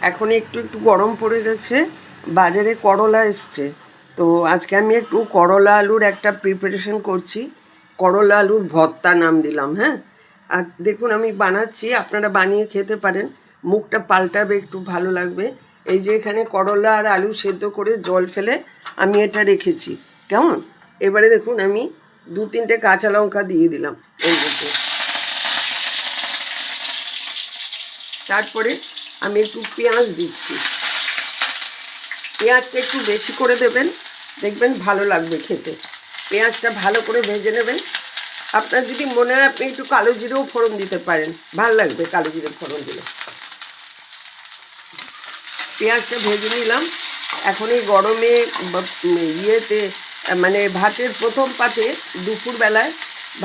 এখন একটু একটু গরম পড়ে গেছে, বাজারে করলা এসছে। তো আজকে আমি একটু করলা আলুর একটা প্রিপারেশন করছি। করলা আলুর ভর্তা নাম দিলাম। হ্যাঁ, আর দেখুন আমি বানাচ্ছি, আপনারা বানিয়ে খেতে পারেন, মুখটা পাল্টাবে, একটু ভালো লাগবে। এই যে এখানে করলা আর আলু সেদ্ধ করে জল ফেলে আমি এটা রেখেছি, কেমন। এবারে দেখুন আমি 2-3টে কাঁচা লঙ্কা দিয়ে দিলাম এর মধ্যে। তারপরে আমি একটু পেঁয়াজ দিচ্ছি। পেঁয়াজটা একটু বেশি করে দেবেন, দেখবেন ভালো লাগবে খেতে। পেঁয়াজটা ভালো করে ভেজে নেবেন। আপনার যদি মনে হয় আপনি একটু কালো জিরেও ফোড়ন দিতে পারেন, ভালো লাগবে কালো জিরে ফোড়ন দিলে। পেঁয়াজটা ভেজে নিলাম। এখন এই গরমে ইয়েতে মানে ভাতের প্রথম পাতে দুপুরবেলায়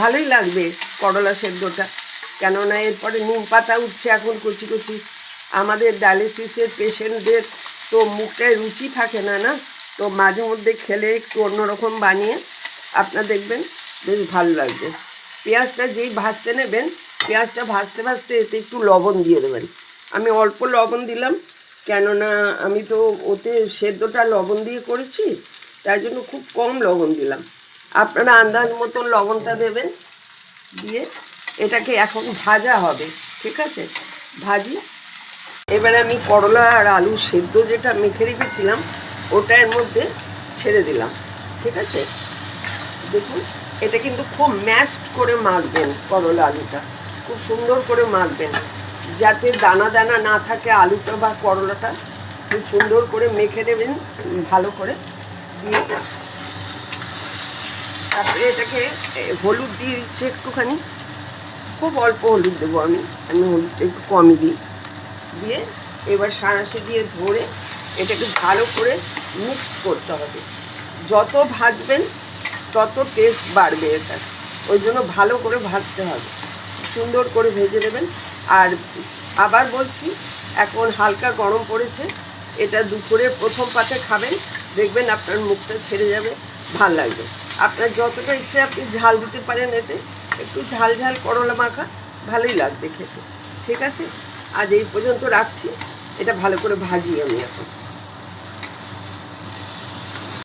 ভালোই লাগবে করলা সেদ্ধটা, কেননা এরপরে নিম পাতা উঠছে এখন কচি কচি। আমাদের ডায়ালিসিসের পেশেন্টদের তো মুখটায় রুচি থাকে না, না তো মাঝে মধ্যে খেলে একটু অন্যরকম বানিয়ে আপনার দেখবেন বেশ ভালো লাগবে। পেঁয়াজটা যেই ভাজতে নেবেন, পেঁয়াজটা ভাজতে ভাজতে এতে একটু লবণ দিয়ে দেবেন। আমি অল্প লবণ দিলাম, কেননা আমি তো ওতে সেদ্ধটা লবণ দিয়ে করেছি, তাই জন্য খুব কম লবণ দিলাম। আপনারা আন্দাজ মতন লবণটা দেবেন। দিয়ে এটাকে এখন ভাজা হবে, ঠিক আছে, ভাজি। এবারে আমি করলা আর আলু সেদ্ধ যেটা মেখে রেখেছিলাম ওটা এর মধ্যে ছেড়ে দিলাম, ঠিক আছে। দেখুন এটা কিন্তু খুব ম্যাশড করে মাখবেন, করলা আলুটা খুব সুন্দর করে মাখবেন, যাতে দানা দানা না থাকে আলুটা বা করলাটা। খুব সুন্দর করে মেখে নেবেন ভালো করে দিয়ে। তারপরে এটাকে হলুদ দিয়ে দিচ্ছি একটুখানি, খুব অল্প হলুদ দেবো আমি হলুদটা একটু কমই দিই। দিয়ে এবার সাঁড়াশি দিয়ে ধরে এটাকে ভালো করে মিক্সড করতে হবে। যত ভাজবেন তত টেস্ট বাড়বে এটা, ওই জন্য ভালো করে ভাজতে হবে, সুন্দর করে ভেজে নেবেন। আর আবার বলছি, এখন হালকা গরম পড়েছে, এটা দুপুরে প্রথম পাতে খাবেন, দেখবেন আপনার মুখটা ছেড়ে যাবে, ভাল লাগবে। আপনার যতটা ইচ্ছে আপনি ঝাল দিতে পারেন, এতে একটু ঝাল ঝাল করলা মাখা ভালোই লাগবে খেতে, ঠিক আছে। আজ এই পর্যন্ত রাখছি, এটা ভালো করে ভাজি আমি এখন।